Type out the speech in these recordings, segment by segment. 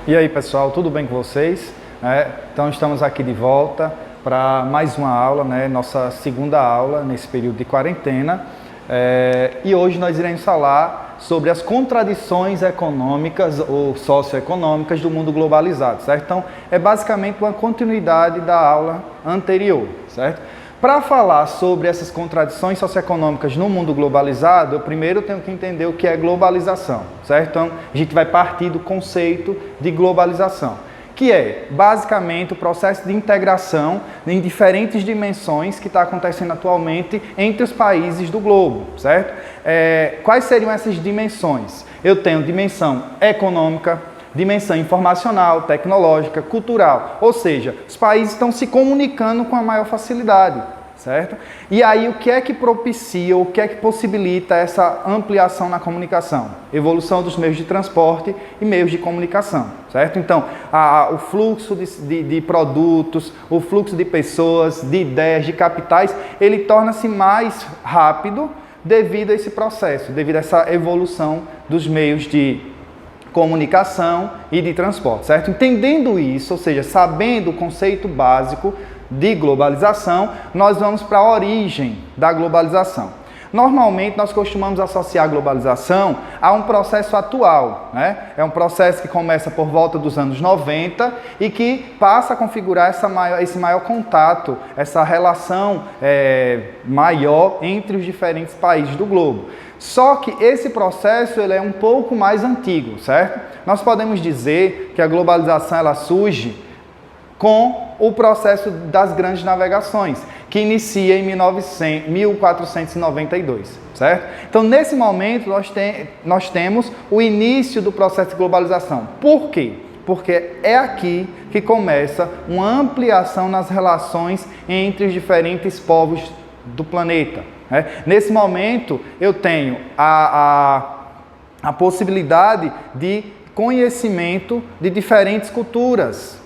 E aí, pessoal, tudo bem com vocês? Então estamos aqui de volta para mais uma aula, nossa segunda aula nesse período de quarentena. E hoje nós iremos falar sobre as contradições econômicas ou socioeconômicas do mundo globalizado, certo? Então é basicamente uma continuidade da aula anterior, certo? Para falar sobre essas contradições socioeconômicas no mundo globalizado, eu primeiro tenho que entender o que é globalização, certo? Então, a gente vai partir do conceito de globalização, que é basicamente o processo de integração em diferentes dimensões que está acontecendo atualmente entre os países do globo, certo? Quais seriam essas dimensões? Eu tenho dimensão econômica, dimensão informacional, tecnológica, cultural, ou seja, os países estão se comunicando com a maior facilidade, certo? E aí o que é que propicia, o que é que possibilita essa ampliação na comunicação? Evolução dos meios de transporte e meios de comunicação, certo? Então, o fluxo de produtos, o fluxo de pessoas, de ideias, de capitais, ele torna-se mais rápido devido a esse processo, devido a essa evolução dos meios de comunicação e de transporte, certo? Entendendo isso, ou seja, sabendo o conceito básico de globalização, nós vamos para a origem da globalização. Normalmente, nós costumamos associar a globalização a um processo atual, É um processo que começa por volta dos anos 90 e que passa a configurar esse maior contato, essa relação maior entre os diferentes países do globo. Só que esse processo ele é um pouco mais antigo, certo? Nós podemos dizer que a globalização ela surge com o processo das grandes navegações, que inicia em 1492, certo? Então, nesse momento, nós temos o início do processo de globalização. Por quê? Porque é aqui que começa uma ampliação nas relações entre os diferentes povos do planeta. Nesse momento, eu tenho a possibilidade de conhecimento de diferentes culturas,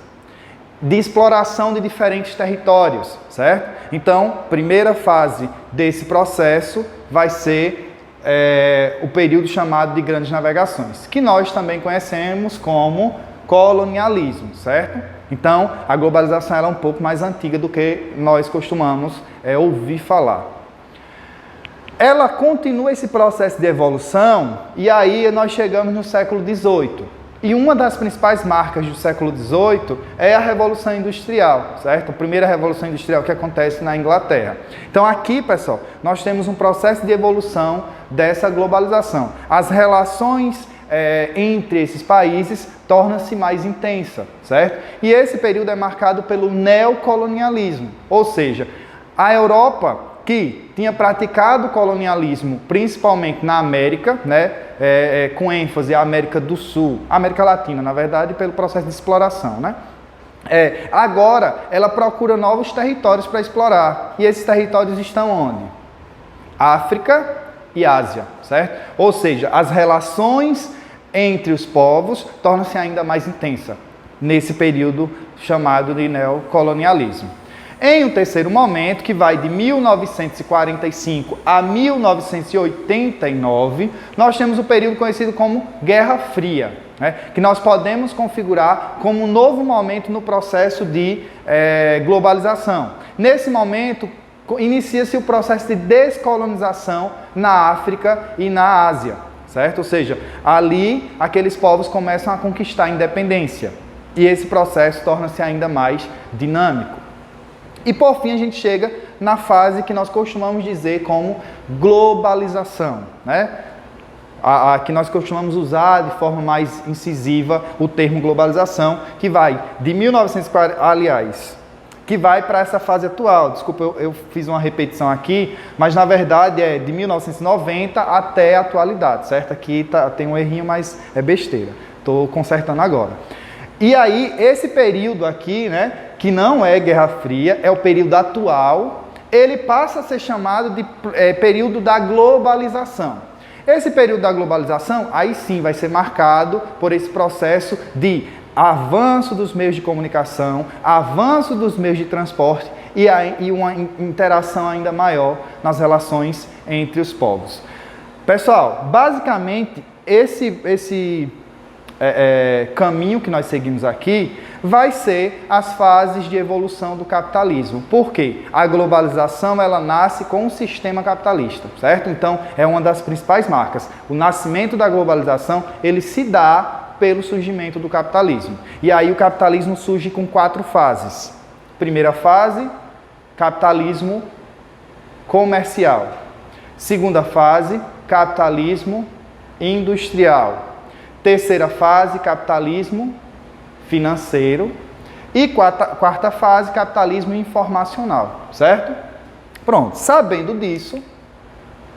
de exploração de diferentes territórios, certo? Então, primeira fase desse processo vai ser o período chamado de grandes navegações, que nós também conhecemos como colonialismo, certo? Então, a globalização ela é um pouco mais antiga do que nós costumamos ouvir falar. Ela continua esse processo de evolução e aí nós chegamos no século XVIII. E uma das principais marcas do século XVIII é a Revolução Industrial, certo? A primeira Revolução Industrial que acontece na Inglaterra. Então aqui, pessoal, nós temos um processo de evolução dessa globalização. As relações entre esses países tornam-se mais intensa, certo? E esse período é marcado pelo neocolonialismo, ou seja, a Europa que tinha praticado colonialismo principalmente na América, com ênfase na América do Sul, América Latina, na verdade, pelo processo de exploração, agora ela procura novos territórios para explorar. E esses territórios estão onde? África e Ásia, certo? Ou seja, as relações entre os povos tornam-se ainda mais intensa nesse período chamado de neocolonialismo. Em um terceiro momento, que vai de 1945 a 1989, nós temos o período conhecido como Guerra Fria, que nós podemos configurar como um novo momento no processo de globalização. Nesse momento, inicia-se o processo de descolonização na África e na Ásia, certo? Ou seja, ali aqueles povos começam a conquistar a independência e esse processo torna-se ainda mais dinâmico. E por fim a gente chega na fase que nós costumamos dizer como globalização, que nós costumamos usar de forma mais incisiva o termo globalização, que vai de 1940, que vai para essa fase atual. Desculpa, eu fiz uma repetição aqui, mas na verdade é de 1990 até a atualidade, certo? Aqui tem um errinho, mas é besteira. Estou consertando agora. E aí, esse período aqui, que não é Guerra Fria, é o período atual, ele passa a ser chamado de período da globalização. Esse período da globalização, aí sim, vai ser marcado por esse processo de avanço dos meios de comunicação, avanço dos meios de transporte e uma interação ainda maior nas relações entre os povos. Pessoal, basicamente, esse caminho que nós seguimos aqui vai ser as fases de evolução do capitalismo. Por quê? A globalização, ela nasce com um sistema capitalista, certo? Então, é uma das principais marcas. O nascimento da globalização, ele se dá pelo surgimento do capitalismo. E aí o capitalismo surge com 4 fases. Primeira fase, capitalismo comercial. Segunda fase, capitalismo industrial. Terceira fase, capitalismo financeiro. E quarta fase, capitalismo informacional, certo? Pronto, sabendo disso,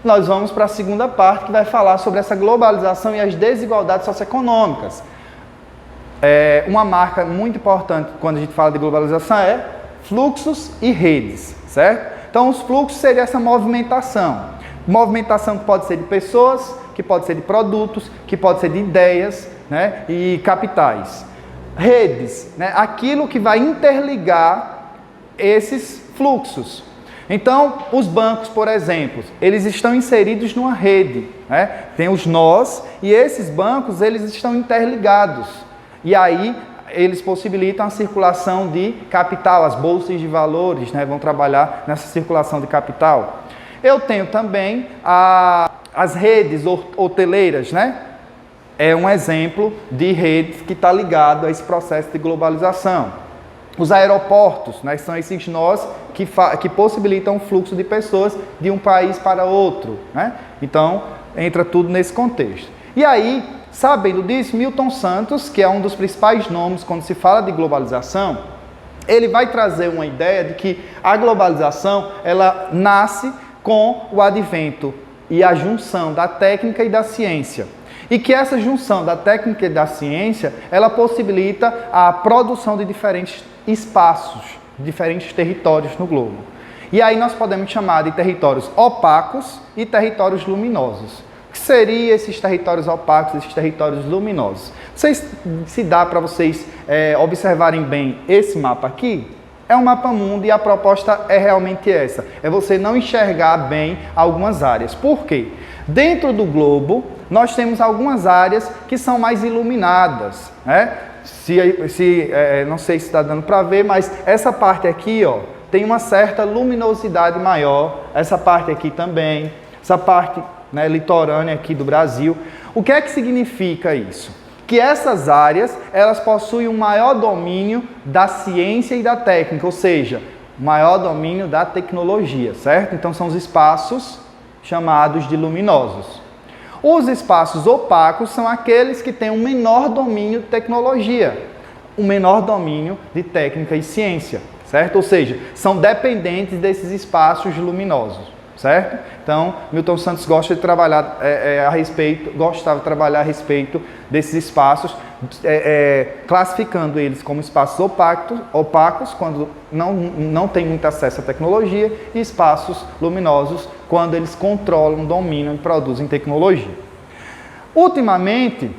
nós vamos para a segunda parte, que vai falar sobre essa globalização e as desigualdades socioeconômicas. Uma marca muito importante quando a gente fala de globalização é fluxos e redes, certo? Então, os fluxos seria essa movimentação. Movimentação que pode ser de pessoas, que pode ser de produtos, que pode ser de ideias, né, e capitais. Redes, né, aquilo que vai interligar esses fluxos. Então, os bancos, por exemplo, eles estão inseridos numa rede, né? Tem os nós e esses bancos, eles estão interligados. E aí, eles possibilitam a circulação de capital, as bolsas de valores, né, vão trabalhar nessa circulação de capital. Eu tenho também as redes hoteleiras, né? É um exemplo de rede que está ligado a esse processo de globalização. Os aeroportos, né, são esses nós que possibilitam o fluxo de pessoas de um país para outro, né? Então, entra tudo nesse contexto. E aí, sabendo disso, Milton Santos, que é um dos principais nomes quando se fala de globalização, ele vai trazer uma ideia de que a globalização, ela nasce com o advento e a junção da técnica e da ciência. E que essa junção da técnica e da ciência, ela possibilita a produção de diferentes espaços, diferentes territórios no globo. E aí nós podemos chamar de territórios opacos e territórios luminosos. O que seriam esses territórios opacos, esses territórios luminosos? Se dá para vocês observarem bem esse mapa aqui, é um mapa mundo e a proposta é realmente essa. É você não enxergar bem algumas áreas. Por quê? Dentro do globo, nós temos algumas áreas que são mais iluminadas, né? Não sei se está dando para ver, mas essa parte aqui, ó, tem uma certa luminosidade maior. Essa parte aqui também, essa parte, né, litorânea aqui do Brasil. O que é que significa isso? Que essas áreas, elas possuem um maior domínio da ciência e da técnica, ou seja, maior domínio da tecnologia, certo? Então são os espaços chamados de luminosos. Os espaços opacos são aqueles que têm um menor domínio de tecnologia, um menor domínio de técnica e ciência, certo? Ou seja, são dependentes desses espaços luminosos, certo? Então, Milton Santos gostava de trabalhar a respeito desses espaços, classificando eles como espaços opacos, quando não tem muito acesso à tecnologia, e espaços luminosos, quando eles controlam, dominam e produzem tecnologia. Ultimamente,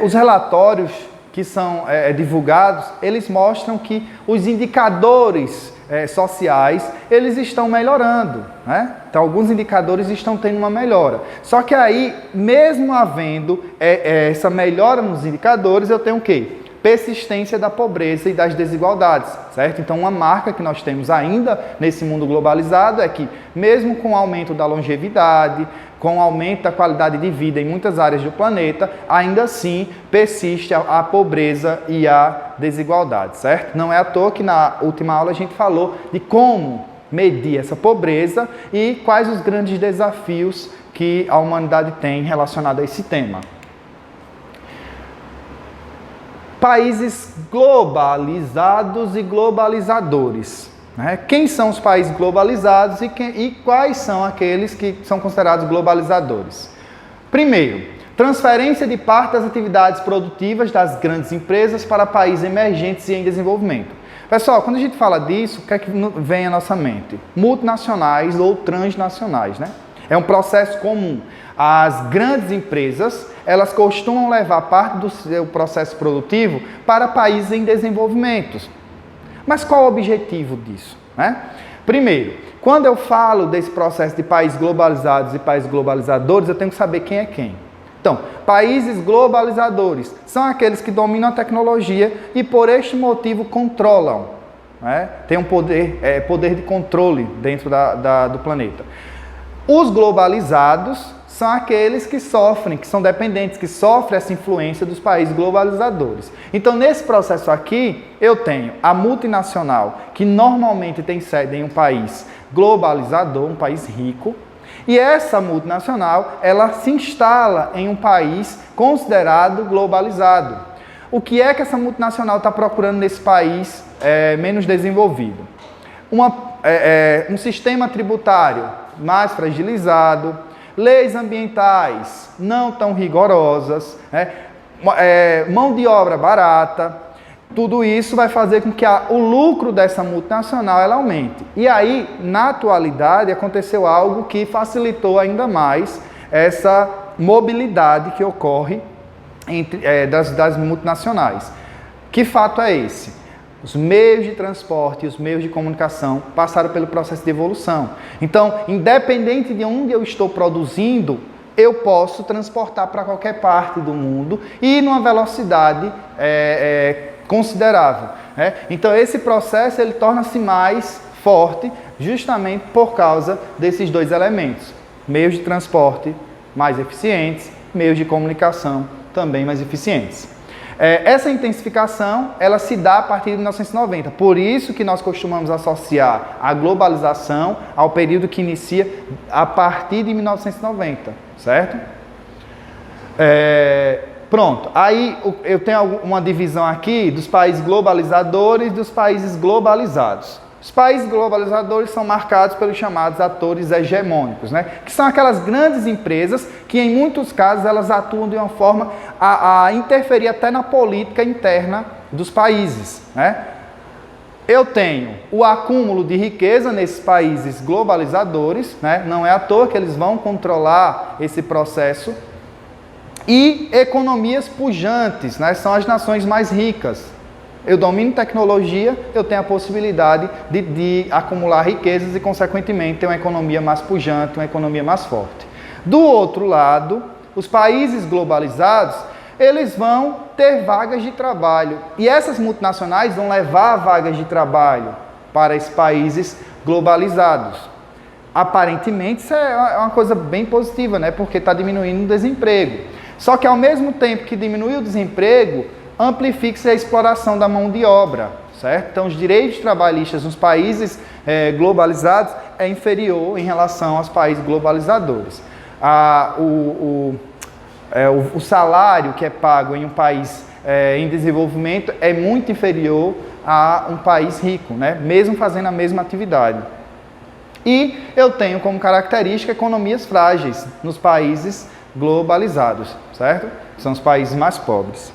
os relatórios que são divulgados, eles mostram que os indicadores sociais, eles estão melhorando, né? Então, alguns indicadores estão tendo uma melhora. Só que aí, mesmo havendo essa melhora nos indicadores, eu tenho o quê? Persistência da pobreza e das desigualdades, certo? Então, uma marca que nós temos ainda nesse mundo globalizado é que, mesmo com o aumento da longevidade, com o aumento da qualidade de vida em muitas áreas do planeta, ainda assim persiste a pobreza e a desigualdade, certo? Não é à toa que na última aula a gente falou de como medir essa pobreza e quais os grandes desafios que a humanidade tem relacionado a esse tema. Países globalizados e globalizadores. Quem são os países globalizados e quais são aqueles que são considerados globalizadores? Primeiro, transferência de parte das atividades produtivas das grandes empresas para países emergentes e em desenvolvimento. Pessoal, quando a gente fala disso, o que é que vem à nossa mente? Multinacionais ou transnacionais, né? É um processo comum. As grandes empresas, elas costumam levar parte do seu processo produtivo para países em desenvolvimento. Mas qual o objetivo disso, né? Primeiro, quando eu falo desse processo de países globalizados e países globalizadores, eu tenho que saber quem é quem. Então, países globalizadores são aqueles que dominam a tecnologia e por este motivo controlam, né? Tem um poder de controle dentro do planeta. Os globalizados são aqueles que sofrem, que são dependentes, que sofrem essa influência dos países globalizadores. Então, nesse processo aqui, eu tenho a multinacional, que normalmente tem sede em um país globalizador, um país rico, e essa multinacional, ela se instala em um país considerado globalizado. O que é que essa multinacional está procurando nesse país menos desenvolvido? Um sistema tributário mais fragilizado, leis ambientais não tão rigorosas, mão de obra barata, tudo isso vai fazer com que o lucro dessa multinacional ela aumente. E aí, na atualidade, aconteceu algo que facilitou ainda mais essa mobilidade que ocorre das multinacionais. Que fato é esse? Os meios de transporte e os meios de comunicação passaram pelo processo de evolução. Então, independente de onde eu estou produzindo, eu posso transportar para qualquer parte do mundo e numa velocidade considerável. Então, esse processo ele torna-se mais forte justamente por causa desses dois elementos. Meios de transporte mais eficientes, meios de comunicação também mais eficientes. Essa intensificação, ela se dá a partir de 1990. Por isso que nós costumamos associar a globalização ao período que inicia a partir de 1990, certo? Pronto, aí eu tenho uma divisão aqui dos países globalizadores e dos países globalizados. Os países globalizadores são marcados pelos chamados atores hegemônicos, que são aquelas grandes empresas que, em muitos casos, elas atuam de uma forma a interferir até na política interna dos países. Eu tenho o acúmulo de riqueza nesses países globalizadores, não é à toa que eles vão controlar esse processo, e economias pujantes, são as nações mais ricas. Eu domino tecnologia, eu tenho a possibilidade de acumular riquezas e, consequentemente, ter uma economia mais pujante, uma economia mais forte. Do outro lado, os países globalizados, eles vão ter vagas de trabalho. E essas multinacionais vão levar vagas de trabalho para esses países globalizados. Aparentemente, isso é uma coisa bem positiva, porque está diminuindo o desemprego. Só que, ao mesmo tempo que diminui o desemprego, amplifica-se a exploração da mão de obra, certo? Então, os direitos trabalhistas nos países globalizados é inferior em relação aos países globalizadores. O salário que é pago em um país em desenvolvimento é muito inferior a um país rico, mesmo fazendo a mesma atividade. E eu tenho como característica economias frágeis nos países globalizados, certo? São os países mais pobres.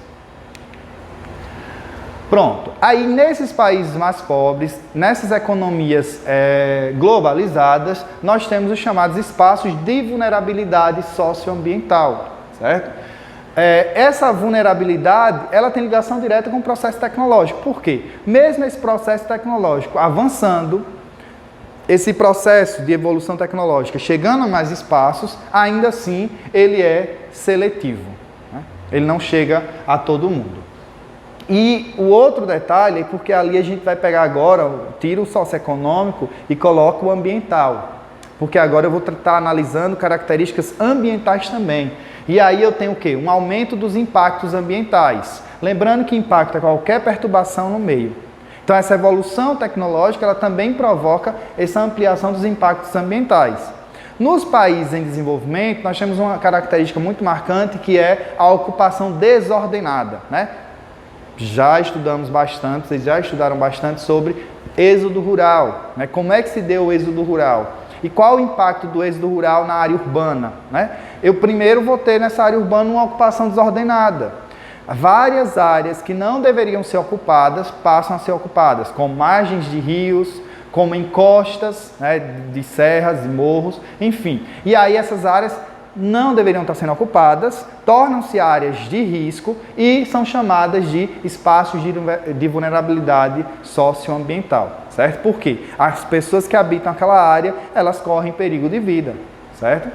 Pronto, aí nesses países mais pobres, nessas economias globalizadas, nós temos os chamados espaços de vulnerabilidade socioambiental, certo? Essa vulnerabilidade, ela tem ligação direta com o processo tecnológico. Por quê? Mesmo esse processo tecnológico avançando, esse processo de evolução tecnológica chegando a mais espaços, ainda assim ele é seletivo, Ele não chega a todo mundo. E o outro detalhe é porque ali a gente vai pegar agora, tira o socioeconômico e coloca o ambiental. Porque agora eu vou estar analisando características ambientais também. E aí eu tenho o quê? Um aumento dos impactos ambientais. Lembrando que impacta qualquer perturbação no meio. Então essa evolução tecnológica ela também provoca essa ampliação dos impactos ambientais. Nos países em desenvolvimento, nós temos uma característica muito marcante que é a ocupação desordenada, Já estudamos bastante, vocês já estudaram bastante sobre êxodo rural, Como é que se deu o êxodo rural? E qual o impacto do êxodo rural na área urbana, Eu primeiro vou ter nessa área urbana uma ocupação desordenada. Várias áreas que não deveriam ser ocupadas passam a ser ocupadas, como margens de rios, como encostas de serras e morros, enfim. E aí essas áreas não deveriam estar sendo ocupadas, tornam-se áreas de risco e são chamadas de espaços de vulnerabilidade socioambiental, certo? Por quê? As pessoas que habitam aquela área, elas correm perigo de vida, certo?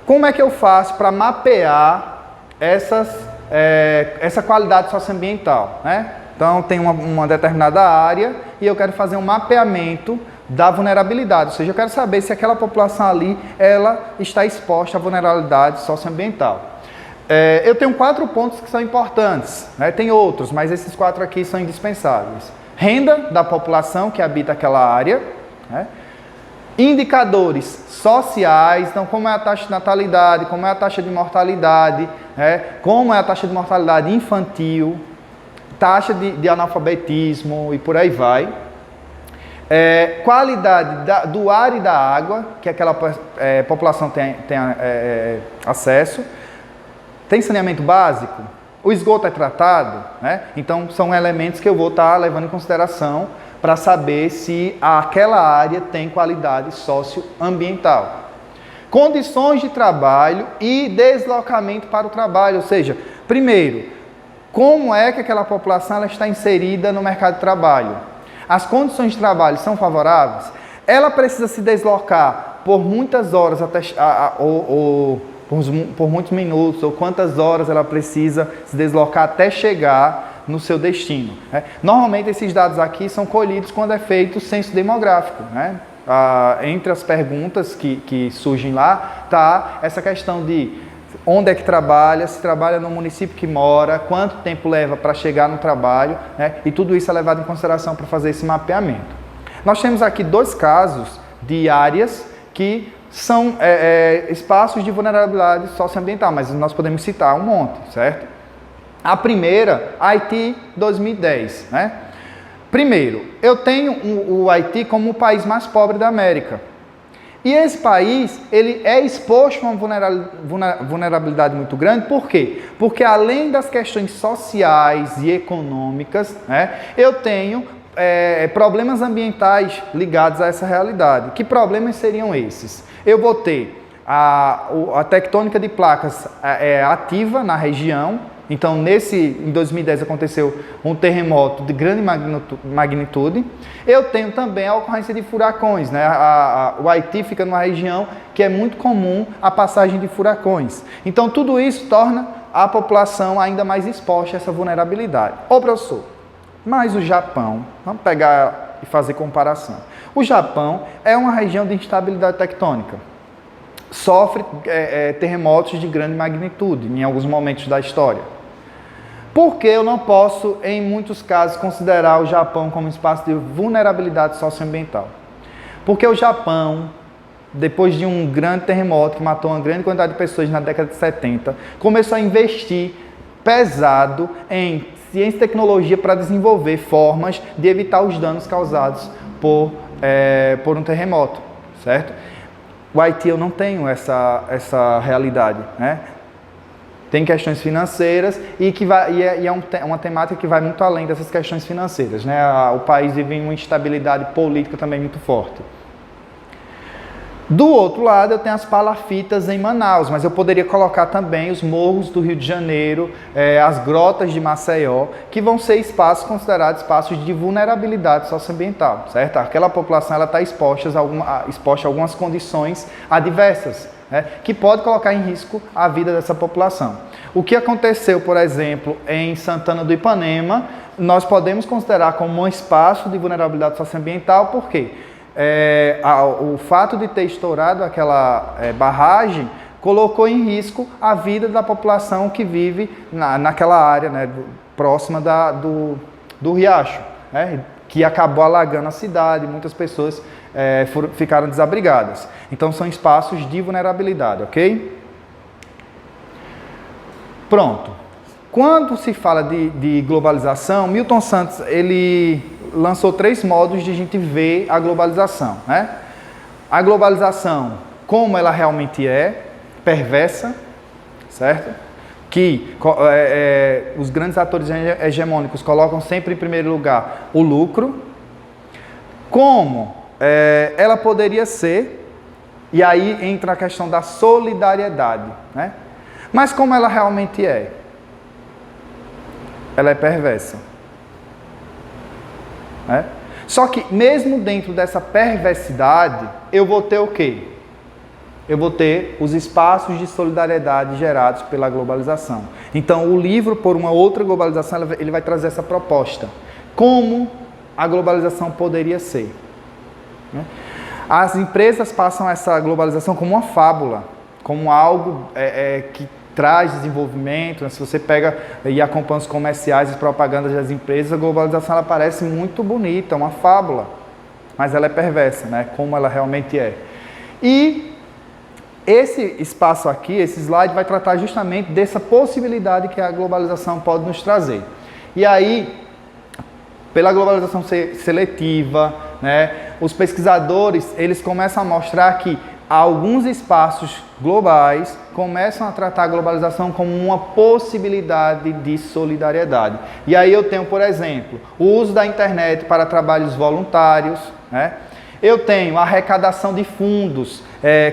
como é que eu faço para mapear essa qualidade socioambiental, né? Então, tem uma determinada área e eu quero fazer um mapeamento da vulnerabilidade, ou seja, eu quero saber se aquela população ali, ela está exposta à vulnerabilidade socioambiental. Eu tenho 4 pontos que são importantes, né? Tem outros, mas esses 4 aqui são indispensáveis. Renda da população que habita aquela área, né? Indicadores sociais, então como é a taxa de natalidade, como é a taxa de mortalidade, né? Como é a taxa de mortalidade infantil, taxa de analfabetismo e por aí vai. Qualidade do ar e da água, que aquela população tem acesso. Tem saneamento básico? O esgoto é tratado? Né? Então, são elementos que eu vou estar levando em consideração para saber se aquela área tem qualidade socioambiental. Condições de trabalho e deslocamento para o trabalho, ou seja, primeiro, como é que aquela população ela está inserida no mercado de trabalho? As condições de trabalho são favoráveis? Ela precisa se deslocar por muitas horas por muitos minutos, ou quantas horas ela precisa se deslocar até chegar no seu destino. Né? Normalmente esses dados aqui são colhidos quando é feito o censo demográfico. Né? Entre as perguntas que surgem lá, está essa questão de onde é que trabalha, se trabalha no município que mora, quanto tempo leva para chegar no trabalho, né? E tudo isso é levado em consideração para fazer esse mapeamento. Nós temos aqui 2 casos de áreas que são espaços de vulnerabilidade socioambiental, mas nós podemos citar um monte, certo? A primeira, Haiti 2010, né? Primeiro, eu tenho o Haiti como o país mais pobre da América. E esse país, ele é exposto a uma vulnerabilidade muito grande. Por quê? Porque além das questões sociais e econômicas, né, eu tenho problemas ambientais ligados a essa realidade. Que problemas seriam esses? Eu vou ter a tectônica de placas ativa na região. Então, em 2010 aconteceu um terremoto de grande magnitude. Eu tenho também a ocorrência de furacões, né? O Haiti fica numa região que é muito comum a passagem de furacões. Então, tudo isso torna a população ainda mais exposta a essa vulnerabilidade. Ô, professor, mas o Japão, vamos pegar e fazer comparação. O Japão é uma região de instabilidade tectônica. Sofre terremotos de grande magnitude em alguns momentos da história. Por que eu não posso, em muitos casos, considerar o Japão como espaço de vulnerabilidade socioambiental? Porque o Japão, depois de um grande terremoto que matou uma grande quantidade de pessoas na década de 70, começou a investir pesado em ciência e tecnologia para desenvolver formas de evitar os danos causados por um terremoto, certo? O Haiti eu não tenho essa realidade, né? Tem questões financeiras e é uma temática que vai muito além dessas questões financeiras, né? O país vive em uma instabilidade política também muito forte. Do outro lado, eu tenho as palafitas em Manaus, mas eu poderia colocar também os morros do Rio de Janeiro, as grotas de Maceió, que vão ser espaços considerados espaços de vulnerabilidade socioambiental, certo? Aquela população está exposta a algumas condições adversas, né, que pode colocar em risco a vida dessa população. O que aconteceu, por exemplo, em Santana do Ipanema, nós podemos considerar como um espaço de vulnerabilidade socioambiental, por quê? O fato de ter estourado aquela barragem colocou em risco a vida da população que vive naquela área, né, próxima do riacho, né, que acabou alagando a cidade, muitas pessoas ficaram desabrigadas. Então são espaços de vulnerabilidade, ok? Pronto. Quando se fala de globalização, Milton Santos ele lançou 3 modos de a gente ver a globalização, né? A globalização, como ela realmente é, perversa, certo? Que os grandes atores hegemônicos colocam sempre em primeiro lugar o lucro. Como ela poderia ser, e aí entra a questão da solidariedade, né? Mas como ela realmente é? Ela é perversa. Né? Só que mesmo dentro dessa perversidade, eu vou ter o quê? eu vou ter os espaços de solidariedade gerados pela globalização. Então, o livro, por uma outra globalização, ele vai trazer essa proposta. Como a globalização poderia ser? As empresas passam essa globalização como uma fábula, como algo que traz desenvolvimento. Se você pega e acompanha os comerciais e propagandas das empresas, a globalização ela parece muito bonita, uma fábula, mas ela é perversa, né? Como ela realmente é. E esse espaço aqui, esse slide, vai tratar justamente dessa possibilidade que a globalização pode nos trazer. E aí, pela globalização seletiva, né, os pesquisadores eles começam a mostrar que alguns espaços globais começam a tratar a globalização como uma possibilidade de solidariedade. E aí eu tenho, por exemplo, o uso da internet para trabalhos voluntários, né? Eu tenho a arrecadação de fundos,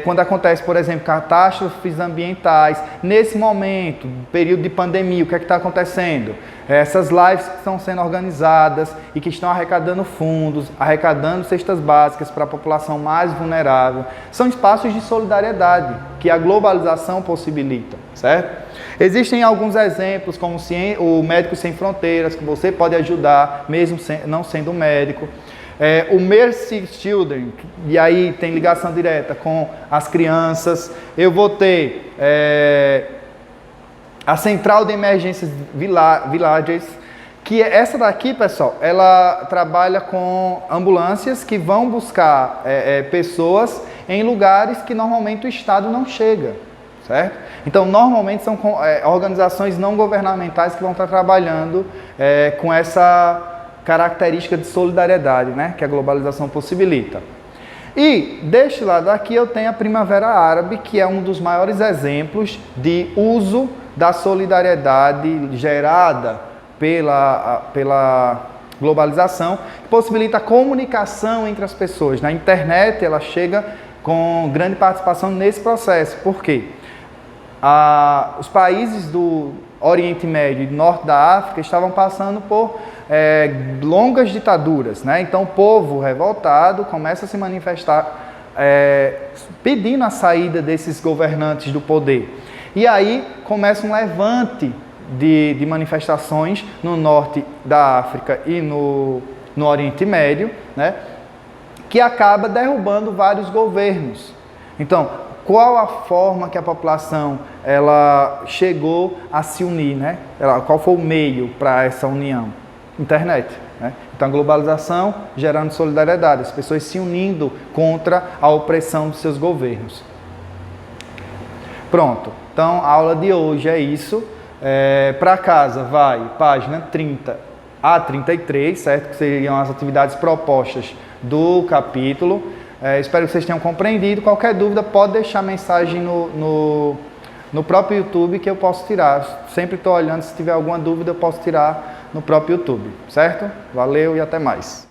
quando acontece, por exemplo, catástrofes ambientais. Nesse momento, período de pandemia, o que é que está acontecendo? Essas lives que estão sendo organizadas e que estão arrecadando fundos, arrecadando cestas básicas para a população mais vulnerável, são espaços de solidariedade que a globalização possibilita, certo? Existem alguns exemplos, como o Médicos Sem Fronteiras, que você pode ajudar, mesmo não sendo médico. O Mercy Children, e aí tem ligação direta com as crianças. Eu vou ter a Central de Emergências Villages, que essa daqui, pessoal, ela trabalha com ambulâncias que vão buscar pessoas em lugares que normalmente o Estado não chega, certo? Então, normalmente são organizações não governamentais que vão estar trabalhando com essa característica de solidariedade, né, que a globalização possibilita. E deste lado aqui eu tenho a Primavera Árabe, que é um dos maiores exemplos de uso da solidariedade gerada pela globalização, que possibilita a comunicação entre as pessoas. Na internet ela chega com grande participação nesse processo. Por quê? Os países do Oriente Médio e do Norte da África estavam passando por longas ditaduras, né? Então o povo revoltado começa a se manifestar pedindo a saída desses governantes do poder. E aí começa um levante de manifestações no norte da África e no Oriente Médio, né? Que acaba derrubando vários governos. Então, qual a forma que a população ela chegou a se unir, né? Qual foi o meio para essa união? Internet, né? Então, a globalização gerando solidariedade, as pessoas se unindo contra a opressão dos seus governos. Pronto. Então, a aula de hoje é isso. Para casa vai página 30 a 33, certo? Que seriam as atividades propostas do capítulo. Espero que vocês tenham compreendido. Qualquer dúvida pode deixar mensagem no próprio YouTube que eu posso tirar. Sempre estou olhando, se tiver alguma dúvida eu posso tirar no próprio YouTube, certo? Valeu e até mais.